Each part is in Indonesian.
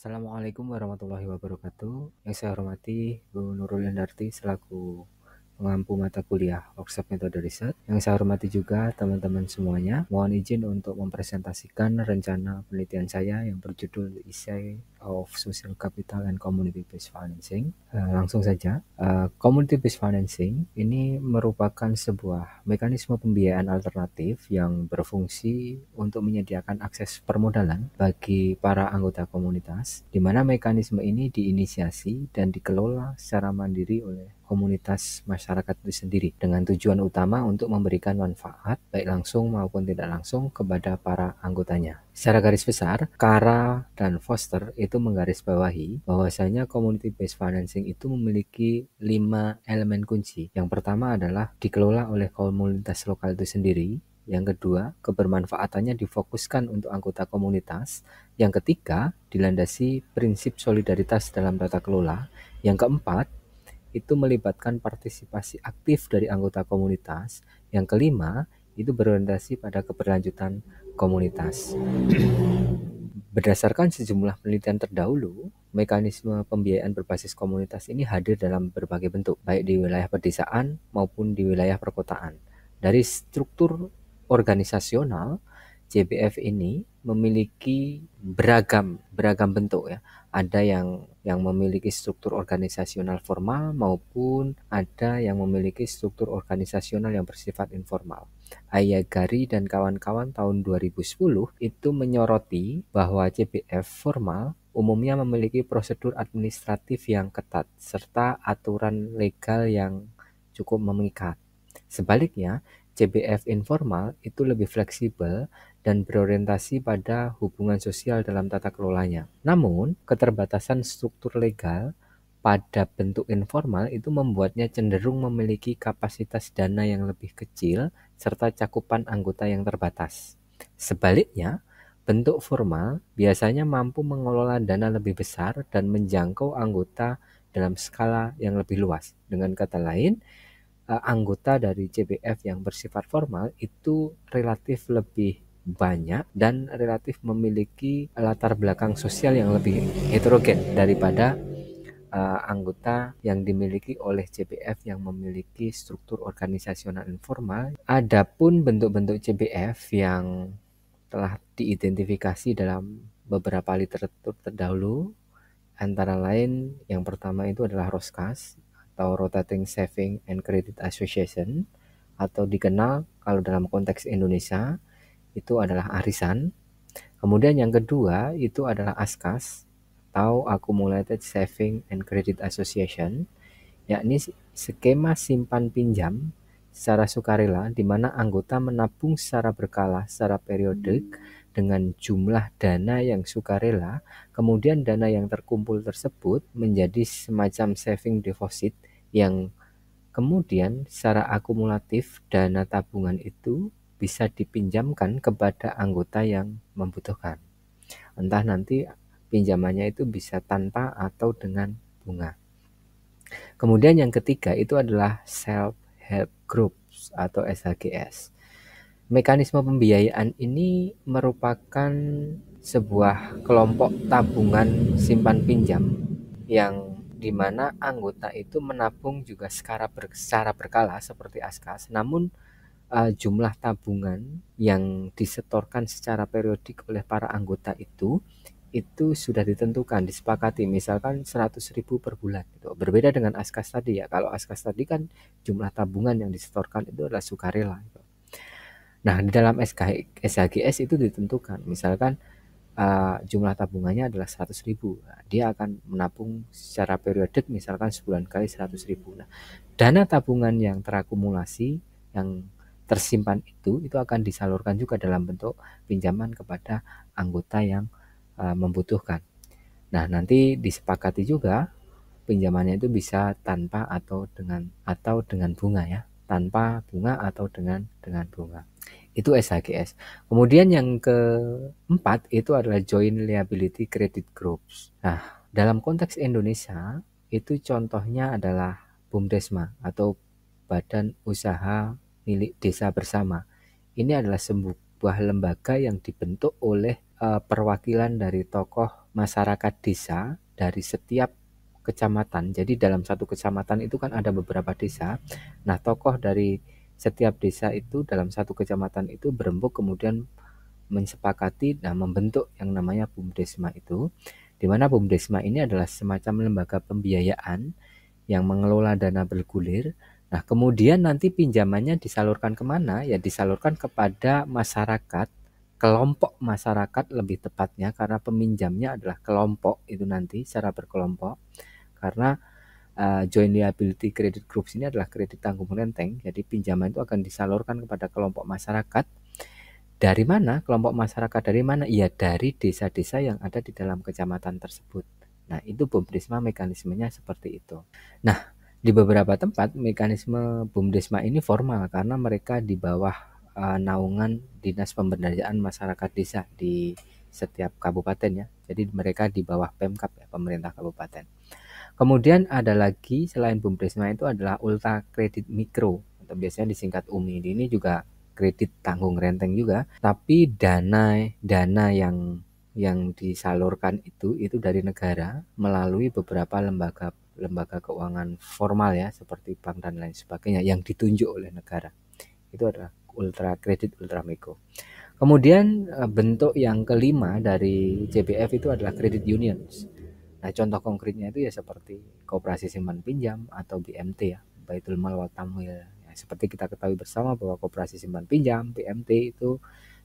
Assalamualaikum warahmatullahi wabarakatuh. Yang saya hormati Bu Nurul Yandarti selaku pengampu mata kuliah workshop metode riset. Yang saya hormati juga teman-teman semuanya. Mohon izin untuk mempresentasikan rencana penelitian saya yang berjudul Essay of Social Capital and Community Based Financing. Langsung saja. Community Based Financing ini merupakan sebuah mekanisme pembiayaan alternatif yang berfungsi untuk menyediakan akses permodalan bagi para anggota komunitas, di mana mekanisme ini diinisiasi dan dikelola secara mandiri oleh komunitas masyarakat itu sendiri dengan tujuan utama untuk memberikan manfaat baik langsung maupun tidak langsung kepada para anggotanya. Secara garis besar, Kara dan Foster itu menggarisbawahi bahwasanya community based financing itu memiliki 5 elemen kunci. Yang pertama adalah dikelola oleh komunitas lokal itu sendiri. Yang kedua, kebermanfaatannya difokuskan untuk anggota komunitas. Yang ketiga, dilandasi prinsip solidaritas dalam tata kelola. Yang keempat, itu melibatkan partisipasi aktif dari anggota komunitas. Yang kelima, itu berorientasi pada keberlanjutan komunitas. Berdasarkan sejumlah penelitian terdahulu, mekanisme pembiayaan berbasis komunitas ini hadir dalam berbagai bentuk, baik di wilayah pedesaan maupun di wilayah perkotaan. Dari struktur organisasional, JBF ini memiliki beragam bentuk ya. Ada yang memiliki struktur organisasional formal maupun ada yang memiliki struktur organisasional yang bersifat informal. Ayagari dan kawan-kawan tahun 2010 itu menyoroti bahwa JBF formal umumnya memiliki prosedur administratif yang ketat serta aturan legal yang cukup mengikat. Sebaliknya, JBF informal itu lebih fleksibel dan berorientasi pada hubungan sosial dalam tata kelolanya. Namun, keterbatasan struktur legal pada bentuk informal itu membuatnya cenderung memiliki kapasitas dana yang lebih kecil serta cakupan anggota yang terbatas. Sebaliknya, bentuk formal biasanya mampu mengelola dana lebih besar dan menjangkau anggota dalam skala yang lebih luas. Dengan kata lain, anggota dari JBF yang bersifat formal itu relatif lebih banyak dan relatif memiliki latar belakang sosial yang lebih heterogen daripada anggota yang dimiliki oleh JBF yang memiliki struktur organisasional informal. Adapun bentuk-bentuk JBF yang telah diidentifikasi dalam beberapa literatur terdahulu, antara lain yang pertama itu adalah ROSCAS atau Rotating Saving and Credit Association, atau dikenal kalau dalam konteks Indonesia itu adalah arisan. Kemudian yang kedua itu adalah ASCAS atau Accumulated Saving and Credit Association, yakni skema simpan pinjam secara sukarela di mana anggota menabung secara berkala, secara periodik dengan jumlah dana yang sukarela, kemudian dana yang terkumpul tersebut menjadi semacam saving deposit yang kemudian secara akumulatif dana tabungan itu bisa dipinjamkan kepada anggota yang membutuhkan. Entah nanti pinjamannya itu bisa tanpa atau dengan bunga. Kemudian yang ketiga itu adalah self-help groups atau SHGS. Mekanisme pembiayaan ini merupakan sebuah kelompok tabungan simpan pinjam yang dimana anggota itu menabung juga secara berkala seperti ASKAS, namun jumlah tabungan yang disetorkan secara periodik oleh para anggota itu sudah ditentukan, disepakati, misalkan 100.000 per bulan. Itu berbeda dengan ASKAS tadi ya. Kalau ASKAS tadi kan jumlah tabungan yang disetorkan itu adalah sukarela. Nah, di dalam SHGS itu ditentukan, misalkan jumlah tabungannya adalah 100.000. Nah, dia akan menabung secara periodik misalkan sebulan kali 100.000. Nah, dana tabungan yang terakumulasi, yang tersimpan itu akan disalurkan juga dalam bentuk pinjaman kepada anggota yang membutuhkan. Nah, nanti disepakati juga pinjamannya itu bisa tanpa atau dengan bunga ya. Tanpa bunga atau dengan bunga. Itu SHGS. Kemudian yang keempat itu adalah Joint Liability Credit Groups. Nah, dalam konteks Indonesia itu contohnya adalah BUMDesma atau Badan Usaha Milik Desa Bersama. Ini adalah sebuah lembaga yang dibentuk oleh perwakilan dari tokoh masyarakat desa dari setiap kecamatan. Jadi dalam satu kecamatan itu kan ada beberapa desa. Nah, tokoh dari setiap desa itu dalam satu kecamatan itu berembuk kemudian mensepakati membentuk yang namanya BUMDesma itu, di mana BUMDesma ini adalah semacam lembaga pembiayaan yang mengelola dana bergulir. Nah, kemudian nanti pinjamannya disalurkan kemana? Ya disalurkan kepada masyarakat, kelompok masyarakat lebih tepatnya, karena peminjamnya adalah kelompok itu nanti secara berkelompok. Karena Joint Liability Credit Groups ini adalah kredit tanggung renteng, jadi pinjaman itu akan disalurkan kepada kelompok masyarakat. Dari mana kelompok masyarakat? Dari mana? Ya dari desa-desa yang ada di dalam kecamatan tersebut. Nah, itu BUMDesma mekanismenya seperti itu. Nah, di beberapa tempat mekanisme BUMDesma ini formal karena mereka di bawah naungan Dinas Pemberdayaan Masyarakat Desa di setiap kabupaten ya. Jadi mereka di bawah Pemkab ya, pemerintah kabupaten. Kemudian ada lagi selain BUMDesma itu adalah Ultra Kredit Mikro atau biasanya disingkat UMI. Ini juga kredit tanggung renteng juga, tapi dana yang disalurkan itu dari negara melalui beberapa lembaga keuangan formal ya, seperti bank dan lain sebagainya yang ditunjuk oleh negara. Itu adalah ultra kredit ultra mikro. Kemudian bentuk yang kelima dari CBF itu adalah credit unions. Nah, contoh konkretnya itu ya seperti koperasi simpan pinjam atau BMT ya, Baitul Mal wa Tamwil. Seperti kita ketahui bersama bahwa koperasi simpan pinjam BMT itu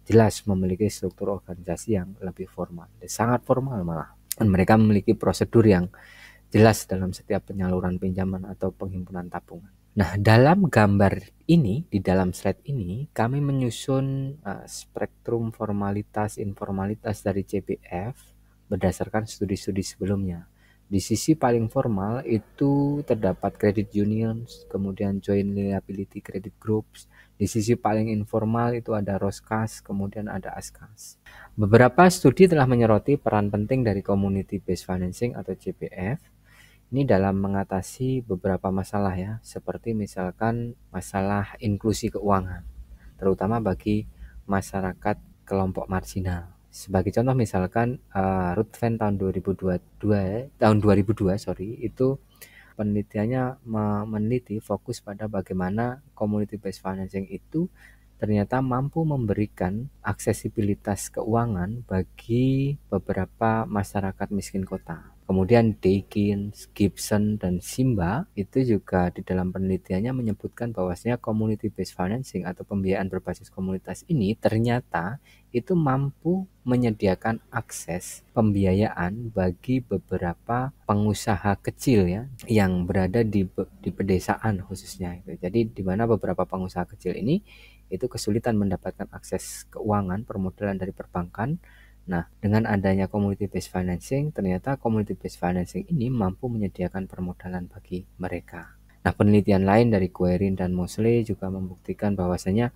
jelas memiliki struktur organisasi yang lebih formal, sangat formal malah. Dan mereka memiliki prosedur yang jelas dalam setiap penyaluran pinjaman atau penghimpunan tabungan. Nah, dalam gambar ini, di dalam slide ini, kami menyusun spektrum formalitas informalitas dari CBF berdasarkan studi-studi sebelumnya. Di sisi paling formal itu terdapat credit unions, kemudian joint liability credit groups. Di sisi paling informal itu ada Roskas, kemudian ada Askas. Beberapa studi telah menyoroti peran penting dari community based financing atau CBF ini dalam mengatasi beberapa masalah ya, seperti misalkan masalah inklusi keuangan, terutama bagi masyarakat kelompok marginal. Sebagai contoh misalkan Rutven tahun 2002 itu penelitiannya meneliti fokus pada bagaimana community based financing itu ternyata mampu memberikan aksesibilitas keuangan bagi beberapa masyarakat miskin kota. Kemudian Deakins, Gibson, dan Simba itu juga di dalam penelitiannya menyebutkan bahwasanya community based financing atau pembiayaan berbasis komunitas ini ternyata itu mampu menyediakan akses pembiayaan bagi beberapa pengusaha kecil ya yang berada di pedesaan khususnya. Jadi di mana beberapa pengusaha kecil ini itu kesulitan mendapatkan akses keuangan permodalan dari perbankan. Nah, dengan adanya community based financing, ternyata community based financing ini mampu menyediakan permodalan bagi mereka. Nah, penelitian lain dari Guerin dan Mosley juga membuktikan bahwasanya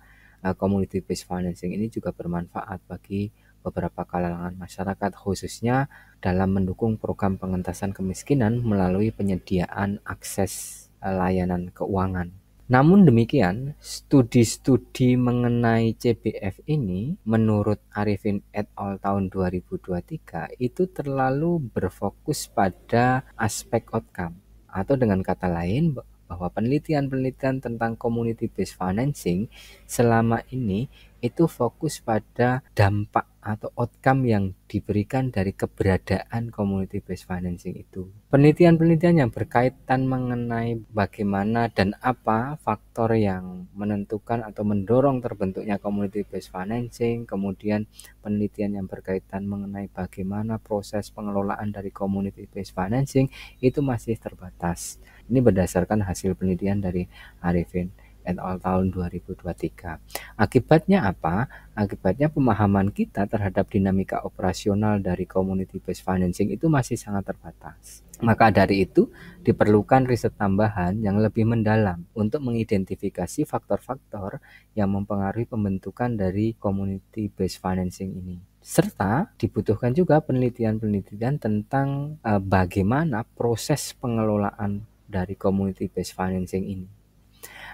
community based financing ini juga bermanfaat bagi beberapa kalangan masyarakat, khususnya dalam mendukung program pengentasan kemiskinan melalui penyediaan akses layanan keuangan. Namun demikian, studi-studi mengenai CBF ini menurut Arifin et al. Tahun 2023 itu terlalu berfokus pada aspek outcome, atau dengan kata lain bahwa penelitian-penelitian tentang community based financing selama ini itu fokus pada dampak atau outcome yang diberikan dari keberadaan community based financing itu. Penelitian-penelitian yang berkaitan mengenai bagaimana dan apa faktor yang menentukan atau mendorong terbentuknya community based financing, kemudian penelitian yang berkaitan mengenai bagaimana proses pengelolaan dari community based financing itu masih terbatas. Ini berdasarkan hasil penelitian dari Arifin et al. Tahun 2023. Akibatnya apa? Akibatnya pemahaman kita terhadap dinamika operasional dari community based financing itu masih sangat terbatas. Maka dari itu diperlukan riset tambahan yang lebih mendalam untuk mengidentifikasi faktor-faktor yang mempengaruhi pembentukan dari community based financing ini. Serta dibutuhkan juga penelitian-penelitian tentang bagaimana proses pengelolaan dari community based financing ini.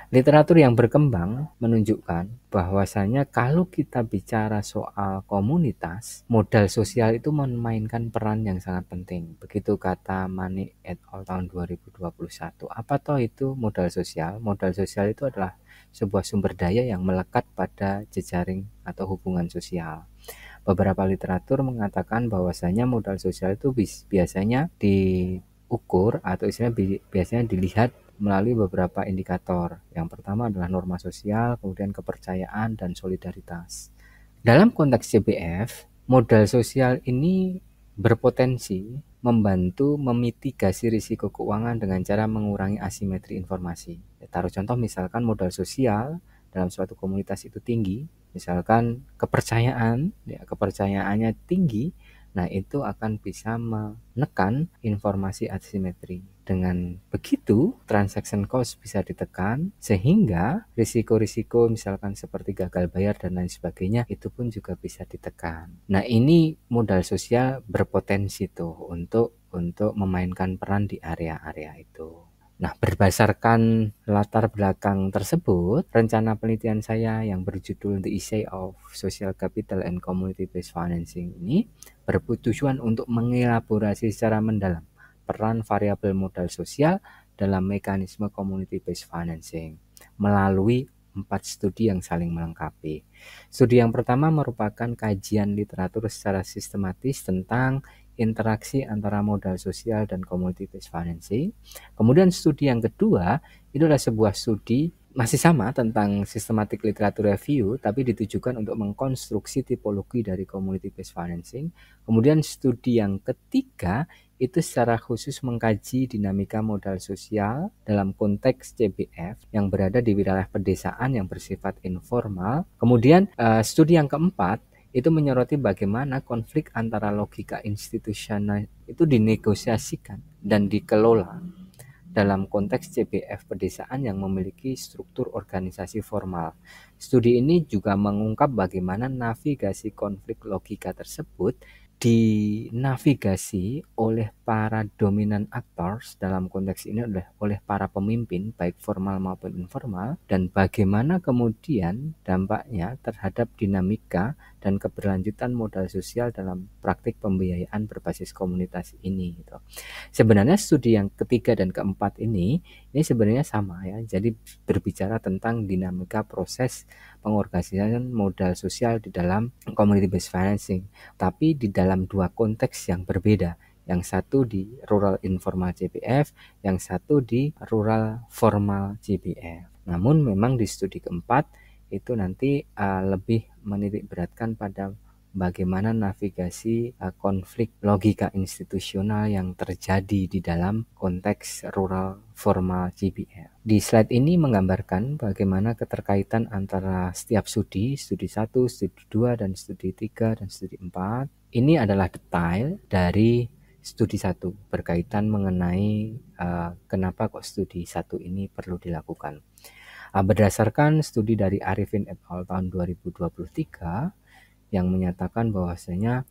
Literatur yang berkembang menunjukkan bahwasanya kalau kita bicara soal komunitas, modal sosial itu memainkan peran yang sangat penting. Begitu kata Manik et al. Tahun 2021. Apa toh itu modal sosial? Modal sosial itu adalah sebuah sumber daya yang melekat pada jejaring atau hubungan sosial. Beberapa literatur mengatakan bahwasanya modal sosial itu biasanya diukur atau biasanya dilihat melalui beberapa indikator. Yang pertama adalah norma sosial, kemudian kepercayaan dan solidaritas. Dalam konteks CBF, modal sosial ini berpotensi membantu memitigasi risiko keuangan dengan cara mengurangi asimetri informasi. Taruh contoh misalkan modal sosial dalam suatu komunitas itu tinggi, misalkan kepercayaannya tinggi, nah itu akan bisa menekan informasi asimetri. Dengan begitu, transaction cost bisa ditekan sehingga risiko-risiko misalkan seperti gagal bayar dan lain sebagainya itu pun juga bisa ditekan. Nah, ini modal sosial berpotensi tuh untuk memainkan peran di area-area itu. Nah, berdasarkan latar belakang tersebut, rencana penelitian saya yang berjudul The Essay of Social Capital and Community Based Financing ini bertujuan untuk mengelaborasi secara mendalam peran variabel modal sosial dalam mekanisme community based financing melalui 4 studi yang saling melengkapi. Studi yang pertama merupakan kajian literatur secara sistematis tentang interaksi antara modal sosial dan community based financing. Kemudian studi yang kedua itu adalah sebuah studi masih sama tentang systematic literature review, tapi ditujukan untuk mengkonstruksi tipologi dari community based financing. Kemudian studi yang ketiga itu secara khusus mengkaji dinamika modal sosial dalam konteks CBF yang berada di wilayah pedesaan yang bersifat informal. Kemudian studi yang keempat itu menyoroti bagaimana konflik antara logika institusional itu dinegosiasikan dan dikelola dalam konteks CBF pedesaan yang memiliki struktur organisasi formal. Studi ini juga mengungkap bagaimana navigasi konflik logika tersebut dinavigasi oleh para dominan actors, dalam konteks ini oleh para pemimpin baik formal maupun informal, dan bagaimana kemudian dampaknya terhadap dinamika dan keberlanjutan modal sosial dalam praktik pembiayaan berbasis komunitas ini gitu. Sebenarnya studi yang ketiga dan keempat ini sebenarnya sama ya. Jadi berbicara tentang dinamika proses pengorganisasian modal sosial di dalam community based financing, tapi di dalam dua konteks yang berbeda. Yang satu di rural informal CBF, yang satu di rural formal CBF. Namun memang di studi keempat itu nanti lebih menitik beratkan pada bagaimana navigasi konflik logika institusional yang terjadi di dalam konteks rural formal CBF. Di slide ini menggambarkan bagaimana keterkaitan antara setiap studi 1, studi 2, dan studi 3, dan studi 4. Ini adalah detail dari studi 1 berkaitan mengenai kenapa kok studi 1 ini perlu dilakukan. Berdasarkan studi dari Arifin et al. Tahun 2023 yang menyatakan bahwasanya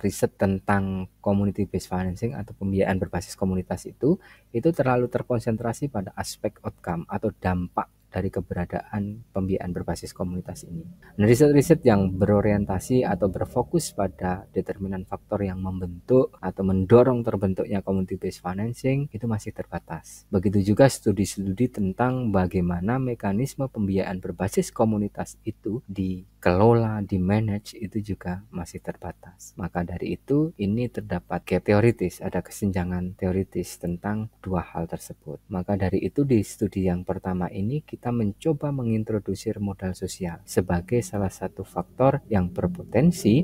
riset tentang community based financing atau pembiayaan berbasis komunitas itu terlalu terkonsentrasi pada aspek outcome atau dampak dari keberadaan pembiayaan berbasis komunitas ini. Nah, riset-riset yang berorientasi atau berfokus pada determinan faktor yang membentuk atau mendorong terbentuknya community based financing itu masih terbatas. Begitu juga studi-studi tentang bagaimana mekanisme pembiayaan berbasis komunitas itu dikelola, di-manage itu juga masih terbatas. Maka dari itu ini terdapat gap teoritis, ada kesenjangan teoritis tentang dua hal tersebut. Maka dari itu di studi yang pertama ini kita mencoba mengintrodusir modal sosial sebagai salah satu faktor yang berpotensi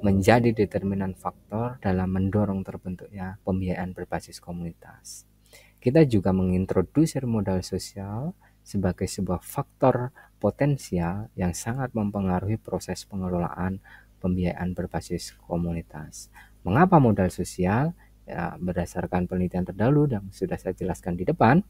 menjadi determinan faktor dalam mendorong terbentuknya pembiayaan berbasis komunitas. Kita juga mengintrodusir modal sosial sebagai sebuah faktor potensial yang sangat mempengaruhi proses pengelolaan pembiayaan berbasis komunitas. Mengapa modal sosial? Ya, berdasarkan penelitian terdahulu yang sudah saya jelaskan di depan,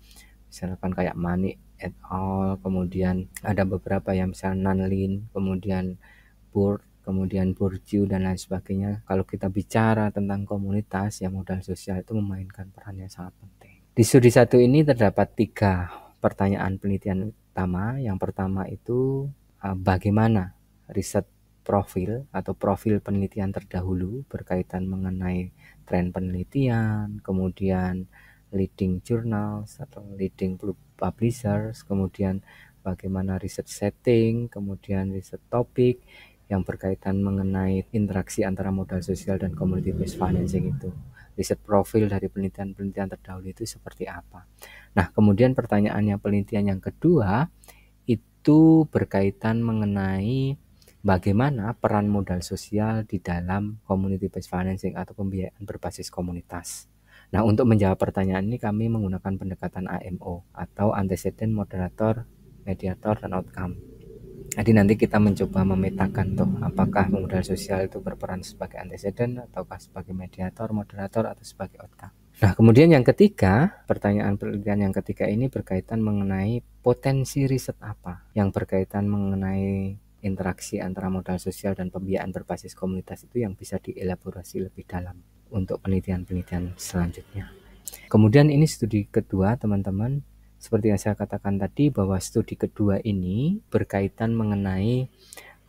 misalkan kayak Manik et al, kemudian ada beberapa yang misalnya Nanlin, kemudian Burt, kemudian Bourdieu dan lain sebagainya. Kalau kita bicara tentang komunitas, ya modal sosial itu memainkan peran yang sangat penting. Di studi 1 ini terdapat 3 pertanyaan penelitian utama. Yang pertama itu bagaimana riset profil atau profil penelitian terdahulu berkaitan mengenai tren penelitian, kemudian leading journals atau leading publishers, kemudian bagaimana riset setting, kemudian riset topik yang berkaitan mengenai interaksi antara modal sosial dan community based financing itu. Riset profil dari penelitian-penelitian terdahulu itu seperti apa. Nah, kemudian pertanyaannya penelitian yang kedua itu berkaitan mengenai bagaimana peran modal sosial di dalam community based financing atau pembiayaan berbasis komunitas. Nah, untuk menjawab pertanyaan ini kami menggunakan pendekatan AMO atau antecedent, moderator, mediator, dan outcome. Jadi nanti kita mencoba memetakan tuh apakah modal sosial itu berperan sebagai antecedent ataukah sebagai mediator, moderator, atau sebagai outcome. Nah, kemudian yang ketiga, pertanyaan penelitian yang ketiga ini berkaitan mengenai potensi riset apa yang berkaitan mengenai interaksi antara modal sosial dan pembiayaan berbasis komunitas itu yang bisa dielaborasi lebih dalam untuk penelitian-penelitian selanjutnya. Kemudian ini studi kedua, teman-teman. Seperti yang saya katakan tadi bahwa studi kedua ini berkaitan mengenai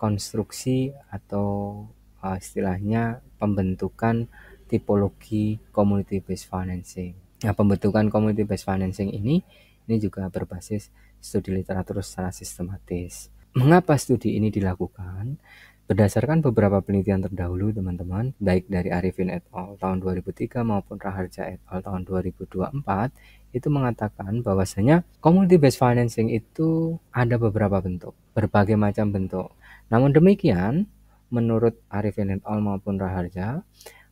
konstruksi atau istilahnya pembentukan tipologi community based financing. Nah, pembentukan community based financing ini juga berbasis studi literatur secara sistematis. Mengapa studi ini dilakukan? Berdasarkan beberapa penelitian terdahulu, teman-teman, baik dari Arifin et al. Tahun 2003 maupun Raharja et al. Tahun 2024, itu mengatakan bahwasanya community based financing itu ada beberapa bentuk, berbagai macam bentuk. Namun demikian, menurut Arifin et al. Maupun Raharja,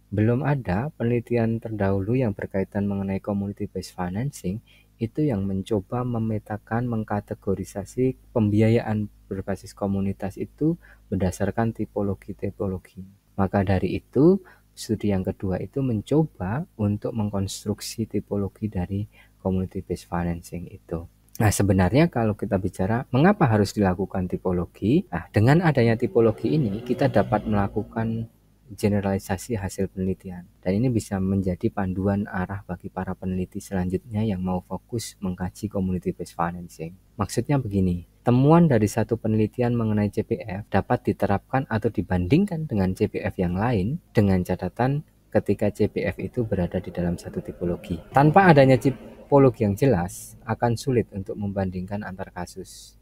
belum ada penelitian terdahulu yang berkaitan mengenai community based financing itu yang mencoba memetakan, mengkategorisasi pembiayaan berbasis komunitas itu berdasarkan tipologi-tipologi. Maka dari itu, studi yang kedua itu mencoba untuk mengkonstruksi tipologi dari community based financing itu. Nah, sebenarnya kalau kita bicara mengapa harus dilakukan tipologi, nah, dengan adanya tipologi ini kita dapat melakukan generalisasi hasil penelitian, dan ini bisa menjadi panduan arah bagi para peneliti selanjutnya yang mau fokus mengkaji community based financing. Maksudnya begini, temuan dari satu penelitian mengenai CPF dapat diterapkan atau dibandingkan dengan CPF yang lain dengan catatan ketika CPF itu berada di dalam satu tipologi. Tanpa adanya tipologi yang jelas, akan sulit untuk membandingkan antar kasus.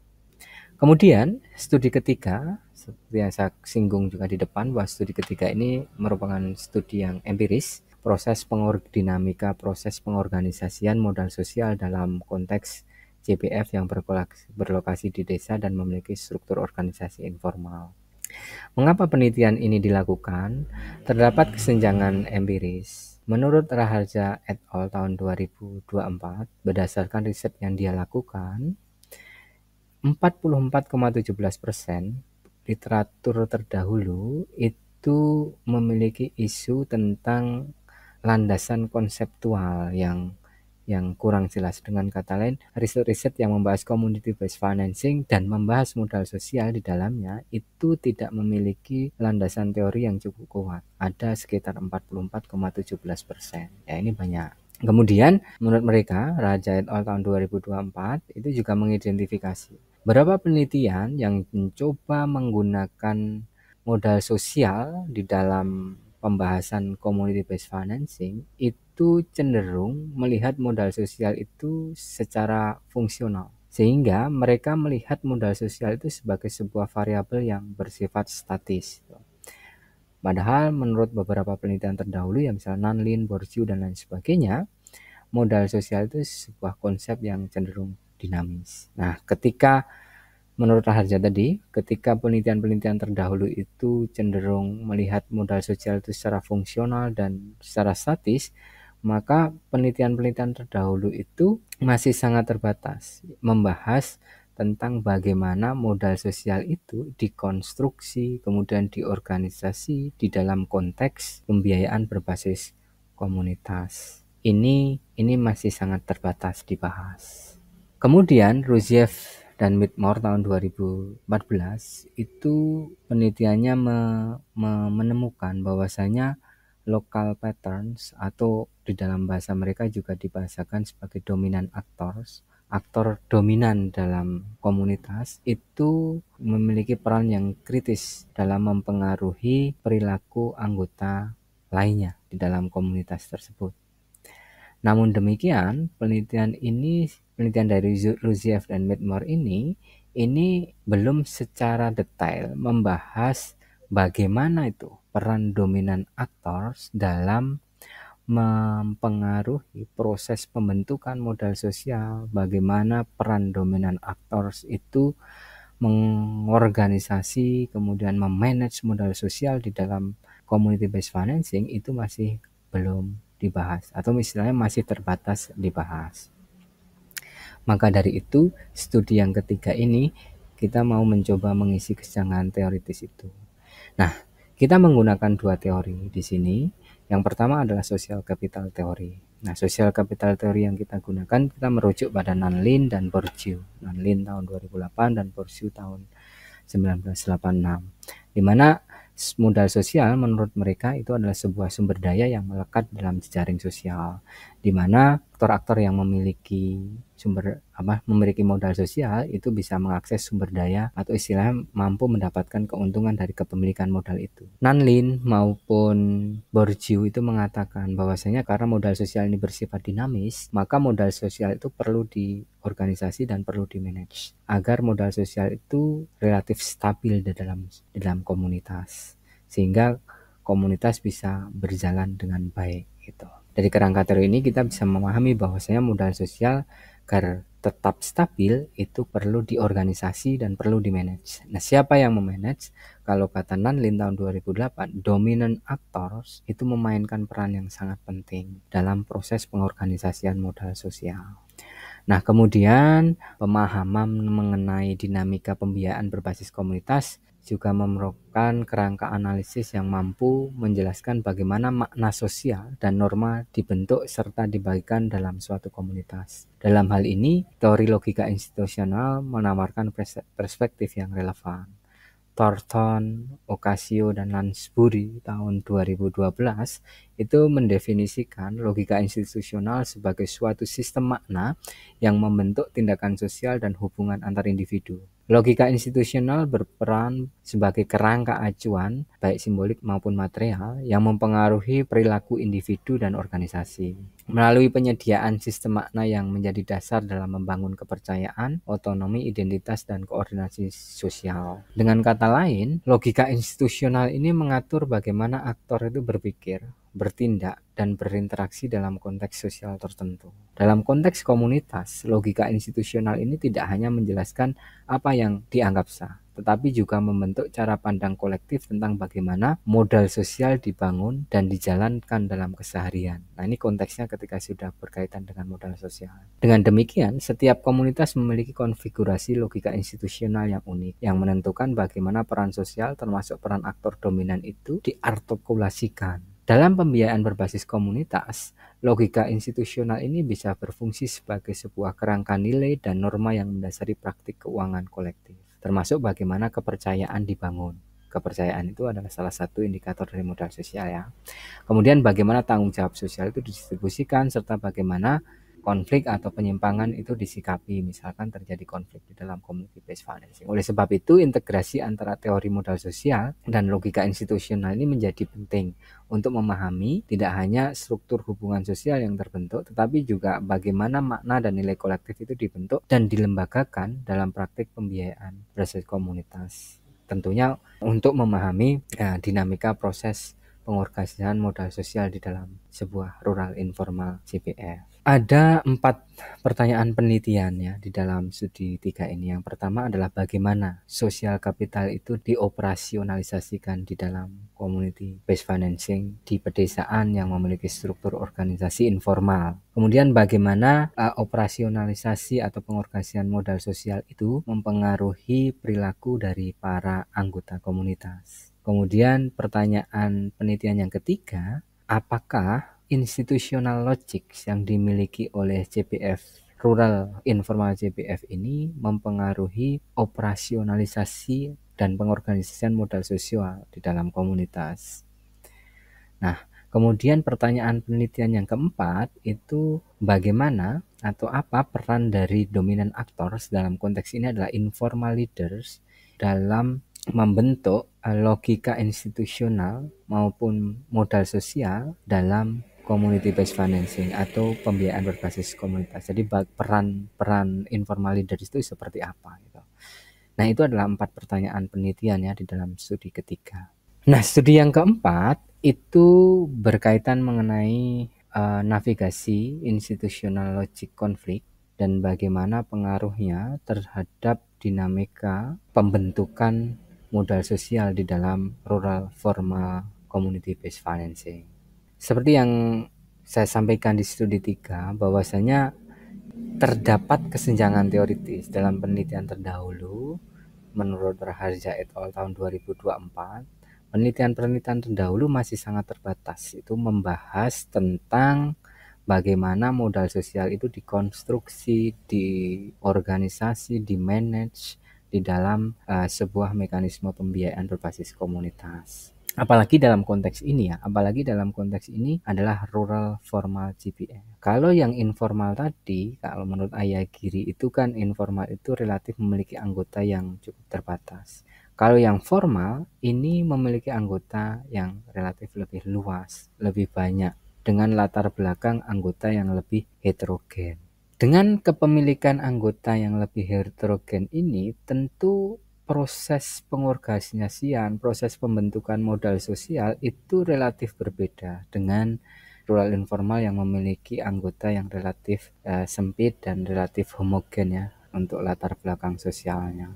Kemudian studi ketiga, seperti yang saya singgung juga di depan, bahwa studi ketiga ini merupakan studi yang empiris, dinamika proses pengorganisasian modal sosial dalam konteks CPF yang berlokasi di desa dan memiliki struktur organisasi informal. Mengapa penelitian ini dilakukan? Terdapat kesenjangan empiris. Menurut Raharja et al. Tahun 2024, berdasarkan riset yang dia lakukan, 44,17% literatur terdahulu itu memiliki isu tentang landasan konseptual yang kurang jelas. Dengan kata lain, riset-riset yang membahas community based financing dan membahas modal sosial di dalamnya itu tidak memiliki landasan teori yang cukup kuat. Ada sekitar 44,17%. Ya, ini banyak. Kemudian menurut mereka, Raja et al. Tahun 2024 itu juga mengidentifikasi beberapa penelitian yang mencoba menggunakan modal sosial di dalam pembahasan community based financing itu cenderung melihat modal sosial itu secara fungsional, sehingga mereka melihat modal sosial itu sebagai sebuah variabel yang bersifat statis. Padahal menurut beberapa penelitian terdahulu yang misalnya Nanlin, Bourdieu, dan lain sebagainya, modal sosial itu sebuah konsep yang cenderung dinamis. Nah, ketika menurut Raharja tadi, ketika penelitian-penelitian terdahulu itu cenderung melihat modal sosial itu secara fungsional dan secara statis, maka penelitian-penelitian terdahulu itu masih sangat terbatas membahas tentang bagaimana modal sosial itu dikonstruksi, kemudian diorganisasi di dalam konteks pembiayaan berbasis komunitas. Ini masih sangat terbatas dibahas. Kemudian Ruziev dan Whitmore tahun 2014 itu penelitiannya menemukan bahwasanya local patterns, atau di dalam bahasa mereka juga dibahasakan sebagai dominant actors, aktor dominan dalam komunitas, itu memiliki peran yang kritis dalam mempengaruhi perilaku anggota lainnya di dalam komunitas tersebut. Namun demikian, penelitian dari Ruziev dan Whitmore ini belum secara detail membahas bagaimana itu peran dominan actors dalam mempengaruhi proses pembentukan modal sosial, bagaimana peran dominan actors itu mengorganisasi kemudian memanage modal sosial di dalam community based financing, itu masih belum dibahas atau istilahnya masih terbatas dibahas. Maka dari itu, studi yang ketiga ini kita mau mencoba mengisi kesenjangan teoritis itu. Nah, kita menggunakan dua teori di sini. Yang pertama adalah social capital theory. Nah, social capital theory yang kita gunakan, kita merujuk pada Nanlin dan Bourdieu. Nanlin tahun 2008 dan Bourdieu tahun 1986. Di mana modal sosial menurut mereka itu adalah sebuah sumber daya yang melekat dalam jejaring sosial, di mana aktor-aktor yang memiliki modal sosial itu bisa mengakses sumber daya atau istilahnya mampu mendapatkan keuntungan dari kepemilikan modal itu. Nanlin maupun Bourdieu itu mengatakan bahwasanya karena modal sosial ini bersifat dinamis, maka modal sosial itu perlu diorganisasi dan perlu dimanage agar modal sosial itu relatif stabil di dalam komunitas, sehingga komunitas bisa berjalan dengan baik gitu. Dari kerangka teori ini kita bisa memahami bahwasanya modal sosial agar tetap stabil itu perlu diorganisasi dan perlu dimanage. Nah, siapa yang memanage? Kalau kata Nanlin tahun 2008, dominant actors itu memainkan peran yang sangat penting dalam proses pengorganisasian modal sosial. Nah, kemudian pemahaman mengenai dinamika pembiayaan berbasis komunitas juga memerlukan kerangka analisis yang mampu menjelaskan bagaimana makna sosial dan norma dibentuk serta dibagikan dalam suatu komunitas. Dalam hal ini, teori logika institusional menawarkan perspektif yang relevan. Thornton, Ocasio, dan Lansbury tahun 2012 itu mendefinisikan logika institusional sebagai suatu sistem makna yang membentuk tindakan sosial dan hubungan antar individu. Logika institusional berperan sebagai kerangka acuan, baik simbolik maupun material, yang mempengaruhi perilaku individu dan organisasi. Melalui penyediaan sistem makna yang menjadi dasar dalam membangun kepercayaan, otonomi, identitas, dan koordinasi sosial. Dengan kata lain, logika institusional ini mengatur bagaimana aktor itu berpikir, bertindak, dan berinteraksi dalam konteks sosial tertentu. Dalam konteks komunitas, logika institusional ini tidak hanya menjelaskan apa yang dianggap sah, tetapi juga membentuk cara pandang kolektif tentang bagaimana modal sosial dibangun dan dijalankan dalam keseharian. Nah, ini konteksnya ketika sudah berkaitan dengan modal sosial. Dengan demikian, setiap komunitas memiliki konfigurasi logika institusional yang unik, yang menentukan bagaimana peran sosial termasuk peran aktor dominan itu diartikulasikan. Dalam pembiayaan berbasis komunitas, logika institusional ini bisa berfungsi sebagai sebuah kerangka nilai dan norma yang mendasari praktik keuangan kolektif, termasuk bagaimana kepercayaan dibangun. Kepercayaan itu adalah salah satu indikator dari modal sosial ya. Kemudian bagaimana tanggung jawab sosial itu didistribusikan, serta bagaimana konflik atau penyimpangan itu disikapi, misalkan terjadi konflik di dalam community based financing. Oleh sebab itu, integrasi antara teori modal sosial dan logika institusional ini menjadi penting untuk memahami tidak hanya struktur hubungan sosial yang terbentuk, tetapi juga bagaimana makna dan nilai kolektif itu dibentuk dan dilembagakan dalam praktik pembiayaan berbasis komunitas. Tentunya untuk memahami dinamika proses pengorganisasian modal sosial di dalam sebuah rural informal CPF. Ada 4 pertanyaan penelitian ya di dalam studi 3 ini. Yang pertama adalah bagaimana sosial kapital itu dioperasionalisasikan di dalam community based financing di pedesaan yang memiliki struktur organisasi informal. Kemudian bagaimana operasionalisasi atau pengorganisasian modal sosial itu mempengaruhi perilaku dari para anggota komunitas. Kemudian pertanyaan penelitian yang ketiga, apakah institutional logic yang dimiliki oleh CPF rural informal CPF ini mempengaruhi operasionalisasi dan pengorganisasian modal sosial di dalam komunitas. Nah, Kemudian pertanyaan penelitian yang keempat itu bagaimana atau apa peran dari dominan actors dalam konteks ini adalah informal leaders dalam membentuk logika institusional maupun modal sosial dalam community based financing atau pembiayaan berbasis komunitas. Jadi peran informal leaders itu seperti apa gitu. Nah, itu adalah 4 pertanyaan penelitian ya di dalam studi ketiga. Nah, studi yang keempat itu berkaitan mengenai navigasi institusional logic konflik dan bagaimana pengaruhnya terhadap dinamika pembentukan modal sosial di dalam rural formal community based financing. Seperti yang saya sampaikan di studi 3, bahwasanya terdapat kesenjangan teoritis dalam penelitian terdahulu. Menurut Raharja et al. Tahun 2024, penelitian terdahulu masih sangat terbatas. Itu membahas tentang bagaimana modal sosial itu dikonstruksi, diorganisasi, dimanage di dalam sebuah mekanisme pembiayaan berbasis komunitas. Apalagi dalam konteks ini adalah rural formal GPF. Kalau yang informal tadi, kalau menurut Ayagiri itu kan informal itu relatif memiliki anggota yang cukup terbatas. Kalau yang formal ini memiliki anggota yang relatif lebih luas, lebih banyak, dengan latar belakang anggota yang lebih heterogen. Dengan kepemilikan anggota yang lebih heterogen ini, tentu proses pengorganisasian, proses pembentukan modal sosial itu relatif berbeda dengan rural informal yang memiliki anggota yang relatif sempit dan relatif homogen ya untuk latar belakang sosialnya.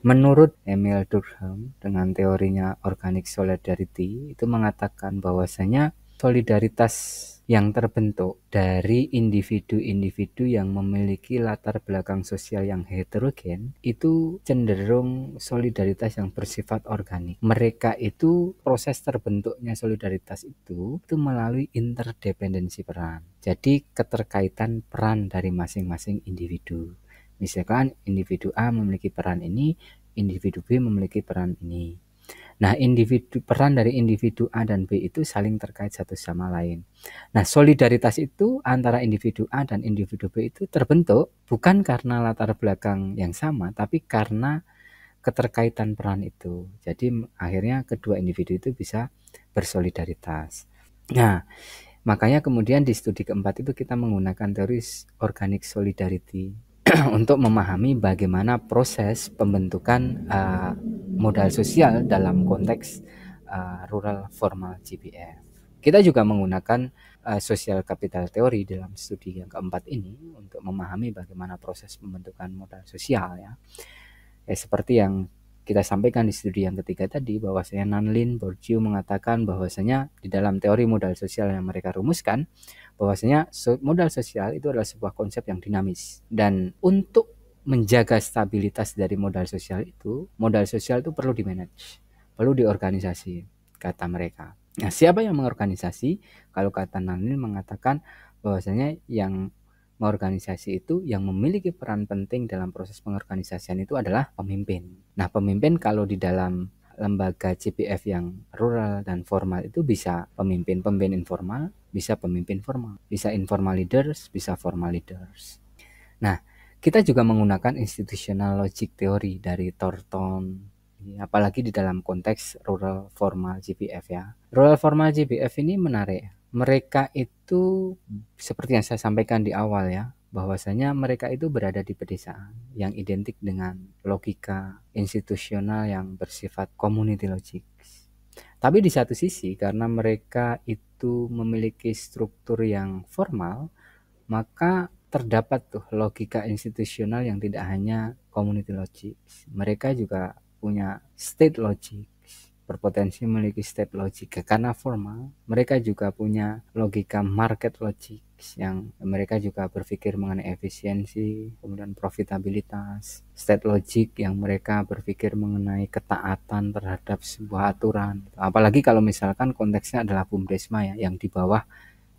Menurut Emil Durkheim dengan teorinya organic solidarity itu mengatakan bahwasanya solidaritas yang terbentuk dari individu-individu yang memiliki latar belakang sosial yang heterogen itu cenderung solidaritas yang bersifat organik. Mereka itu proses terbentuknya solidaritas itu melalui interdependensi peran. Jadi keterkaitan peran dari masing-masing individu. Misalkan individu A memiliki peran ini, individu B memiliki peran ini. Nah, peran dari individu A dan B itu saling terkait satu sama lain. Nah, solidaritas itu antara individu A dan individu B itu terbentuk bukan karena latar belakang yang sama, tapi karena keterkaitan peran itu. Jadi akhirnya kedua individu itu bisa bersolidaritas. Nah, makanya kemudian di studi keempat itu kita menggunakan teori organic solidarity untuk memahami bagaimana proses pembentukan modal sosial dalam konteks rural formal GPF. Kita juga menggunakan social capital theory dalam studi yang keempat ini untuk memahami bagaimana proses pembentukan modal sosial ya. Seperti yang kita sampaikan di studi yang ketiga tadi, bahwasanya Nanlin Bourdieu mengatakan bahwasanya di dalam teori modal sosial yang mereka rumuskan, bahwasanya modal sosial itu adalah sebuah konsep yang dinamis, dan untuk menjaga stabilitas dari modal sosial itu perlu dimanage, perlu diorganisasi, kata mereka. Nah, siapa yang mengorganisasi? Kalau kata Nanlin mengatakan bahwasanya yang mengorganisasi itu, yang memiliki peran penting dalam proses pengorganisasian itu adalah pemimpin. Nah, pemimpin kalau di dalam lembaga GPF yang rural dan formal itu bisa pemimpin informal, bisa pemimpin formal, bisa informal leaders, bisa formal leaders. Nah, kita juga menggunakan institutional logic theory dari Thornton, apalagi di dalam konteks rural formal GPF ya. Rural formal GPF ini menarik. Mereka itu seperti yang saya sampaikan di awal ya, bahwasanya mereka itu berada di pedesaan yang identik dengan logika institusional yang bersifat community logic. Tapi di satu sisi karena mereka itu memiliki struktur yang formal, maka terdapat tuh logika institusional yang tidak hanya community logic. Mereka juga punya state logic, berpotensi memiliki state logic. Karena formal, mereka juga punya logika market logic yang mereka juga berpikir mengenai efisiensi, kemudian profitabilitas. State logic yang mereka berpikir mengenai ketaatan terhadap sebuah aturan. Apalagi kalau misalkan konteksnya adalah BUMDesma ya, yang di bawah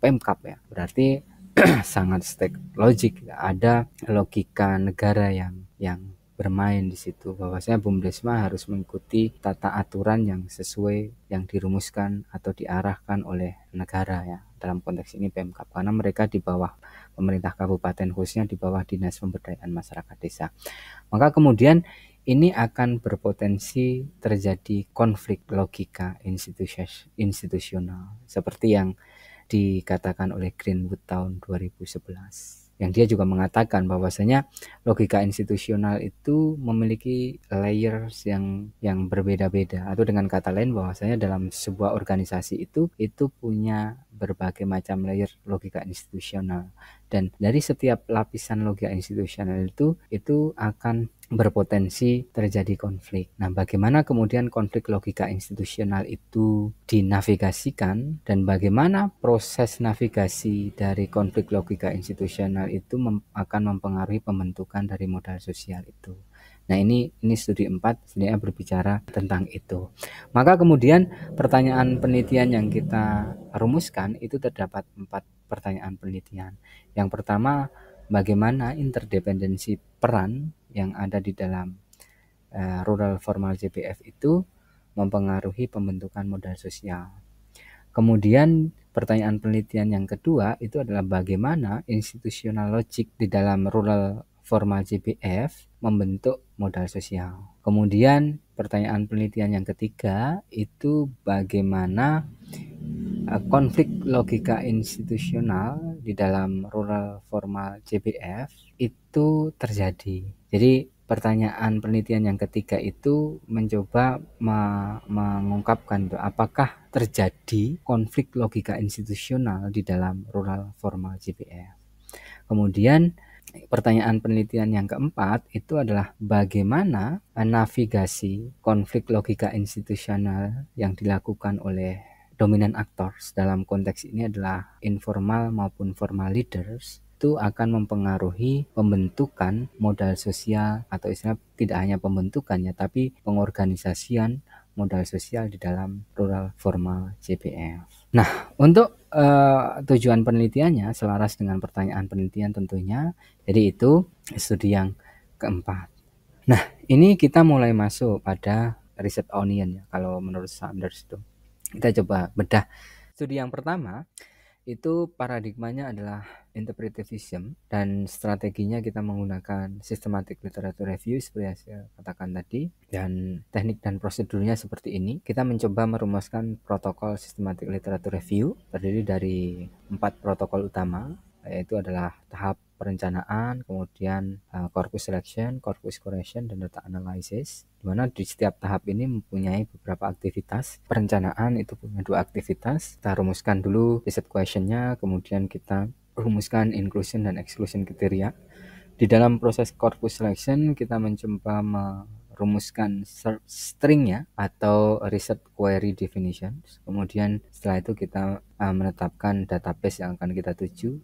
Pemkap ya. Berarti sangat state logic, ada logika negara yang bermain di situ, bahwasanya BUMDesma harus mengikuti tata aturan yang sesuai yang dirumuskan atau diarahkan oleh negara ya, dalam konteks ini Pemkab, karena mereka di bawah pemerintah kabupaten, khususnya di bawah Dinas Pemberdayaan Masyarakat Desa. Maka kemudian ini akan berpotensi terjadi konflik logika institusional seperti yang dikatakan oleh Greenwood tahun 2011, yang dia juga mengatakan bahwasanya logika institusional itu memiliki layers yang berbeda-beda, atau dengan kata lain bahwasanya dalam sebuah organisasi itu punya berbagai macam layer logika institusional, dan dari setiap lapisan logika institusional itu akan berpotensi terjadi konflik. Nah, bagaimana kemudian konflik logika institusional itu dinavigasikan, dan bagaimana proses navigasi dari konflik logika institusional itu akan mempengaruhi pembentukan dari modal sosial itu. Nah, ini studi 4 sebenarnya berbicara tentang itu. Maka kemudian pertanyaan penelitian yang kita rumuskan itu terdapat 4 pertanyaan penelitian. Yang pertama, bagaimana interdependensi peran yang ada di dalam rural formal JPF itu mempengaruhi pembentukan modal sosial. Kemudian pertanyaan penelitian yang kedua itu adalah bagaimana institutional logic di dalam rural formal JPF membentuk modal sosial. Kemudian pertanyaan penelitian yang ketiga itu bagaimana konflik logika institusional di dalam rural formal JPF itu terjadi. Jadi pertanyaan penelitian yang ketiga itu mencoba mengungkapkan apakah terjadi konflik logika institusional di dalam rural formal JPF. Kemudian pertanyaan penelitian yang keempat itu adalah bagaimana navigasi konflik logika institusional yang dilakukan oleh dominan actors, dalam konteks ini adalah informal maupun formal leaders, itu akan mempengaruhi pembentukan modal sosial, atau istilah tidak hanya pembentukannya tapi pengorganisasian modal sosial di dalam rural formal JPF. Nah, untuk tujuan penelitiannya selaras dengan pertanyaan penelitian tentunya. Jadi itu studi yang keempat. Nah, ini kita mulai masuk pada riset onion ya, kalau menurut Sanders itu. Kita coba bedah. Studi yang pertama itu paradigmanya adalah interpretivism, dan strateginya kita menggunakan systematic literature review seperti yang saya katakan tadi, dan teknik dan prosedurnya seperti ini. Kita mencoba merumuskan protokol systematic literature review terdiri dari 4 protokol utama, yaitu adalah tahap perencanaan, kemudian corpus selection, corpus curation, dan data analysis, di mana di setiap tahap ini mempunyai beberapa aktivitas. Perencanaan itu punya 2 aktivitas. Kita rumuskan dulu riset questionnya, kemudian kita rumuskan inclusion dan exclusion kriteria. Di dalam proses corpus selection kita mencoba merumuskan stringnya atau research query definitions. Kemudian setelah itu kita menetapkan database yang akan kita tuju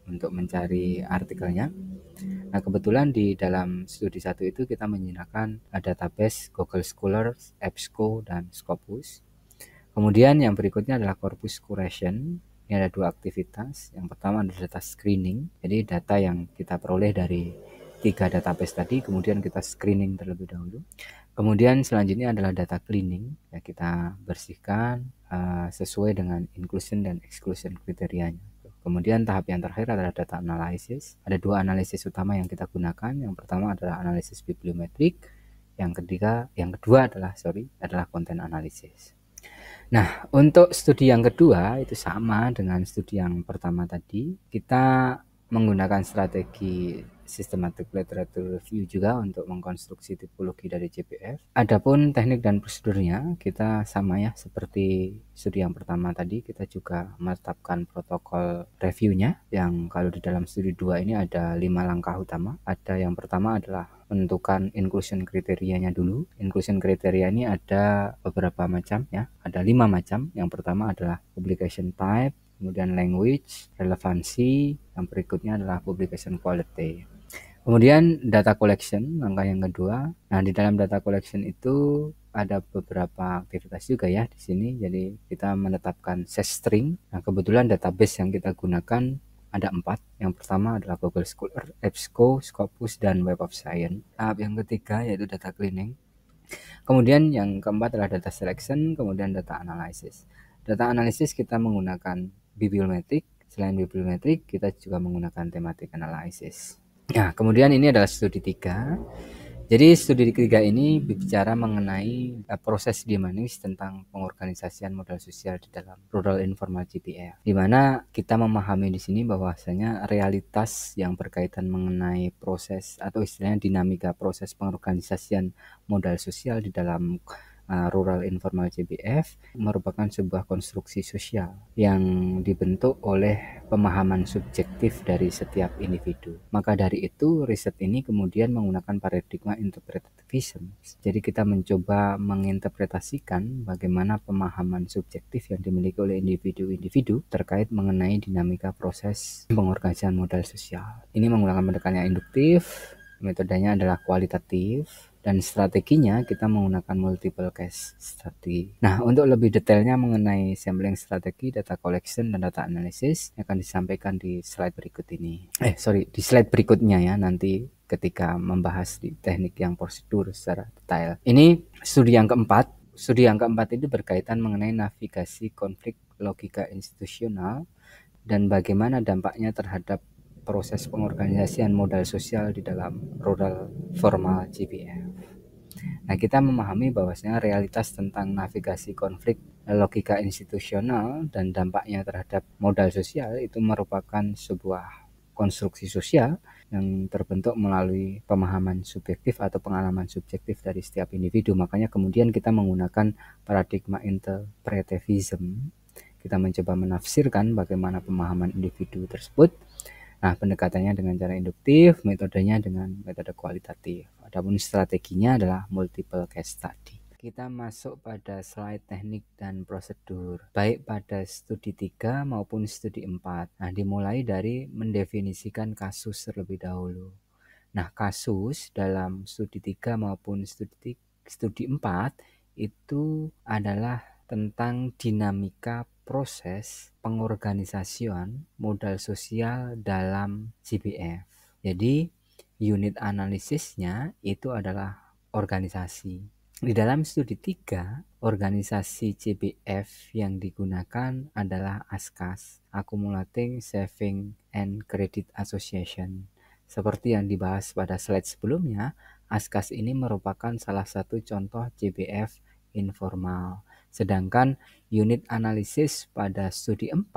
untuk mencari artikelnya. Nah, kebetulan di dalam studi 1 itu kita menggunakan database Google Scholars, EBSCO, dan Scopus. Kemudian yang berikutnya adalah corpus curation. Ini ada 2 aktivitas. Yang pertama adalah data screening. Jadi data yang kita peroleh dari 3 database tadi, kemudian kita screening terlebih dahulu. Kemudian selanjutnya adalah data cleaning. Ya, kita bersihkan sesuai dengan inclusion dan exclusion kriterianya. Kemudian tahap yang terakhir adalah data analysis. Ada 2 analisis utama yang kita gunakan. Yang pertama adalah analisis bibliometrik. Yang kedua adalah content analysis. Nah, untuk studi yang kedua itu sama dengan studi yang pertama tadi. Kita menggunakan strategi systematic literature review juga untuk mengkonstruksi tipologi dari JPF. Adapun teknik dan prosedurnya kita sama ya, seperti studi yang pertama tadi. Kita juga menetapkan protokol reviewnya, yang kalau di dalam studi 2 ini ada 5 langkah utama. Ada yang pertama adalah menentukan inclusion kriterianya dulu. Inclusion kriteria ini ada beberapa macam ya, ada 5 macam. Yang pertama adalah publication type, kemudian language, relevansi, yang berikutnya adalah publication quality. Kemudian data collection, langkah yang kedua. Nah, di dalam data collection itu ada beberapa aktivitas juga ya di sini. Jadi kita menetapkan set string. Nah, kebetulan database yang kita gunakan ada 4. Yang pertama adalah Google Scholar, EBSCO, Scopus, dan Web of Science. Tahap yang ketiga yaitu data cleaning. Kemudian yang keempat adalah data selection, kemudian data analysis. Data analysis kita menggunakan bibliometrik. Selain bibliometrik, kita juga menggunakan thematic analysis. Nah, kemudian ini adalah studi 3. Jadi studi ketiga ini berbicara mengenai proses dinamis tentang pengorganisasian modal sosial di dalam Rural Informal GPF, di mana kita memahami di sini bahwasanya realitas yang berkaitan mengenai proses atau istilahnya dinamika proses pengorganisasian modal sosial di dalam Rural Informal GPF merupakan sebuah konstruksi sosial yang dibentuk oleh pemahaman subjektif dari setiap individu. Maka dari itu riset ini kemudian menggunakan paradigma interpretivism. Jadi kita mencoba menginterpretasikan bagaimana pemahaman subjektif yang dimiliki oleh individu-individu terkait mengenai dinamika proses pengorganisasian modal sosial. Ini menggunakan pendekatan yang induktif, metodenya adalah kualitatif, dan strateginya kita menggunakan multiple case study. Nah, untuk lebih detailnya mengenai sampling strategi, data collection, dan data analysis akan disampaikan di slide berikut ini. Di slide berikutnya ya, nanti ketika membahas di teknik yang prosedur secara detail. Ini studi yang keempat. Studi yang keempat itu berkaitan mengenai navigasi konflik logika institusional dan bagaimana dampaknya terhadap proses pengorganisasian modal sosial di dalam rural formal GPF. Nah, kita memahami bahwasanya realitas tentang navigasi konflik logika institusional dan dampaknya terhadap modal sosial itu merupakan sebuah konstruksi sosial yang terbentuk melalui pemahaman subjektif atau pengalaman subjektif dari setiap individu. Makanya kemudian kita menggunakan paradigma interpretivism. Kita mencoba menafsirkan bagaimana pemahaman individu tersebut. Nah, pendekatannya dengan cara induktif, metodenya dengan metode kualitatif. Adapun strateginya adalah multiple case study. Kita masuk pada slide teknik dan prosedur, baik pada studi 3 maupun studi 4. Nah, dimulai dari mendefinisikan kasus terlebih dahulu. Nah, kasus dalam studi 3 maupun studi 4 itu adalah tentang dinamika proses pengorganisasian modal sosial dalam GPF. Jadi unit analisisnya itu adalah organisasi. Di dalam studi 3, organisasi GPF yang digunakan adalah ASCAS, Accumulating Saving and Credit Association. Seperti yang dibahas pada slide sebelumnya, ASCAS ini merupakan salah satu contoh GPF informal. Sedangkan unit analisis pada studi 4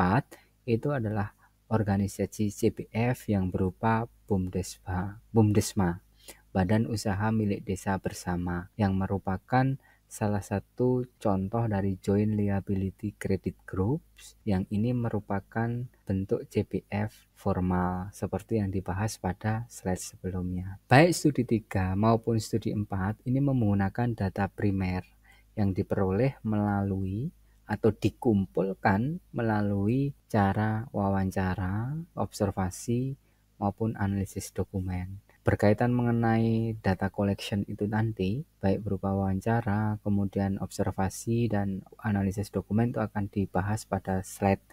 itu adalah organisasi GPF yang berupa BUMDESMA, Badan Usaha Milik Desa Bersama, yang merupakan salah satu contoh dari Joint Liability Credit Groups, yang ini merupakan bentuk GPF formal seperti yang dibahas pada slide sebelumnya. Baik studi 3 maupun studi 4 ini menggunakan data primer yang diperoleh melalui atau dikumpulkan melalui cara wawancara, observasi, maupun analisis dokumen. Berkaitan mengenai data collection itu nanti, baik berupa wawancara, kemudian observasi, dan analisis dokumen itu akan dibahas pada slide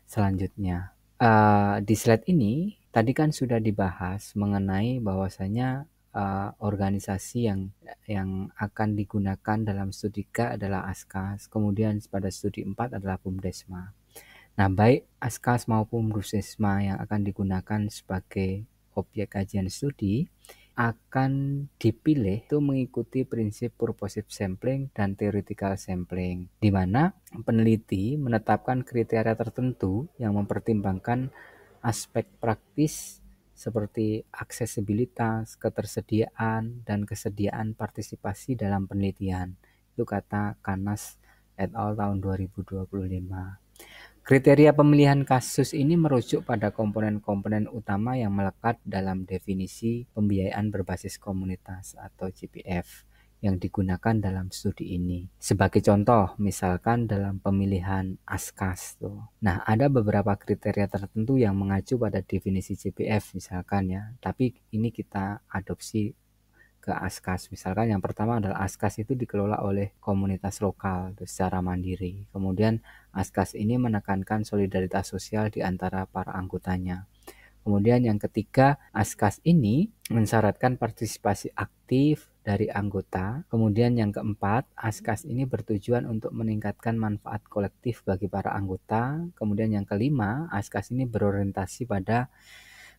selanjutnya. Di slide ini, tadi kan sudah dibahas mengenai bahwasanya organisasi yang akan digunakan dalam studi 3 adalah ASCAS, kemudian pada studi 4 adalah BUMDESMA. Nah, baik ASCAS maupun BUMDESMA yang akan digunakan sebagai objek kajian studi akan dipilih itu mengikuti prinsip purposive sampling dan theoretical sampling, di mana peneliti menetapkan kriteria tertentu yang mempertimbangkan aspek praktis seperti aksesibilitas, ketersediaan, dan kesediaan partisipasi dalam penelitian. Itu kata Canas et al. Tahun 2025. Kriteria pemilihan kasus ini merujuk pada komponen-komponen utama yang melekat dalam definisi pembiayaan berbasis komunitas atau GPF yang digunakan dalam studi ini. Sebagai contoh, misalkan dalam pemilihan ASCAS tuh. Nah, ada beberapa kriteria tertentu yang mengacu pada definisi GPF misalkan ya, tapi ini kita adopsi ke Askas. Misalkan yang pertama adalah Askas itu dikelola oleh komunitas lokal secara mandiri. Kemudian Askas ini menekankan solidaritas sosial di antara para anggotanya. Kemudian yang ketiga, Askas ini mensyaratkan partisipasi aktif dari anggota. Kemudian yang keempat, Askas ini bertujuan untuk meningkatkan manfaat kolektif bagi para anggota. Kemudian yang kelima, Askas ini berorientasi pada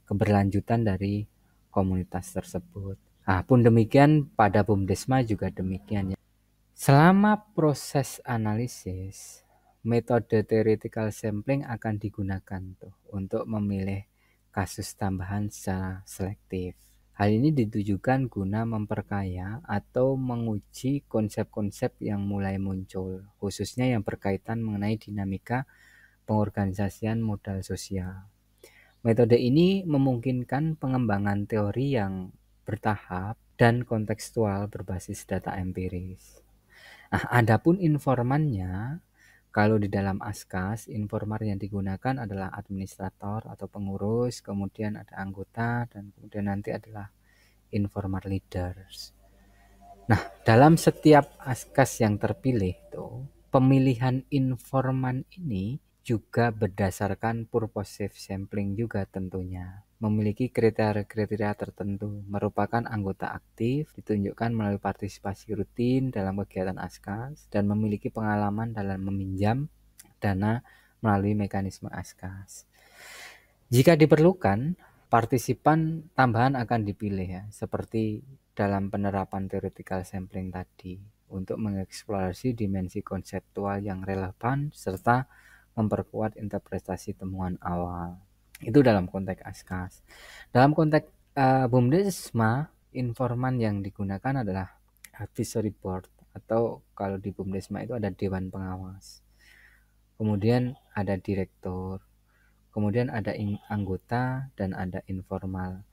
keberlanjutan dari komunitas tersebut. Nah, pun demikian pada BUMDesma juga demikian ya. Selama proses analisis, metode theoretical sampling akan digunakan tuh untuk memilih kasus tambahan secara selektif. Hal ini ditujukan guna memperkaya atau menguji konsep-konsep yang mulai muncul, khususnya yang berkaitan mengenai dinamika pengorganisasian modal sosial. Metode ini memungkinkan pengembangan teori yang bertahap dan kontekstual berbasis data empiris. Nah, adapun informannya, kalau di dalam Askas, informan yang digunakan adalah administrator atau pengurus, kemudian ada anggota, dan kemudian nanti adalah informal leaders. Nah, dalam setiap Askas yang terpilih tuh, pemilihan informan ini juga berdasarkan purposive sampling juga tentunya. Memiliki kriteria-kriteria tertentu, merupakan anggota aktif, ditunjukkan melalui partisipasi rutin dalam kegiatan Askas, dan memiliki pengalaman dalam meminjam dana melalui mekanisme Askas. Jika diperlukan, partisipan tambahan akan dipilih ya, seperti dalam penerapan theoretical sampling tadi, untuk mengeksplorasi dimensi konseptual yang relevan serta memperkuat interpretasi temuan awal. Itu dalam konteks Askas. Dalam konteks BUMDesma, informan yang digunakan adalah advisory board, atau kalau di BUMDesma itu ada dewan pengawas. Kemudian ada direktur, kemudian ada anggota, dan ada informal